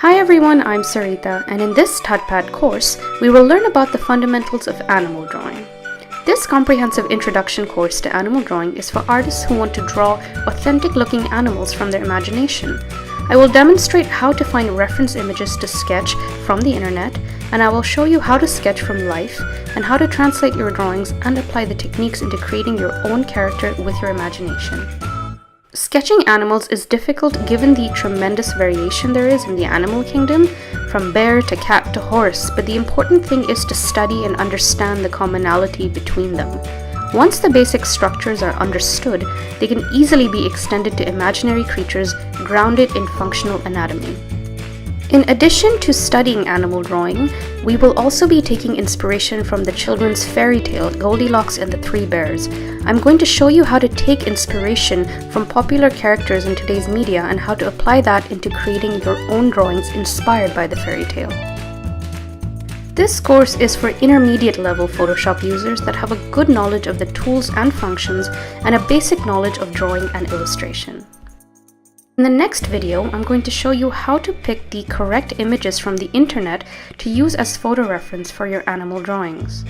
Hi everyone, I'm Sarita, and in this TUDPAD course, we will learn about the fundamentals of animal drawing. This comprehensive introduction course to animal drawing is for artists who want to draw authentic-looking animals from their imagination. I will demonstrate how to find reference images to sketch from the internet, and I will show you how to sketch from life and how to translate your drawings and apply the techniques into creating your own character with your imagination. Sketching animals is difficult given the tremendous variation there is in the animal kingdom, from bear to cat to horse, but the important thing is to study and understand the commonality between them. Once the basic structures are understood, they can easily be extended to imaginary creatures grounded in functional anatomy. In addition to studying animal drawing, we will also be taking inspiration from the children's fairy tale Goldilocks and the Three Bears. I'm going to show you how to take inspiration from popular characters in today's media and how to apply that into creating your own drawings inspired by the fairy tale. This course is for intermediate level Photoshop users that have a good knowledge of the tools and functions and a basic knowledge of drawing and illustration. In the next video, I'm going to show you how to pick the correct images from the internet to use as photo reference for your animal drawings.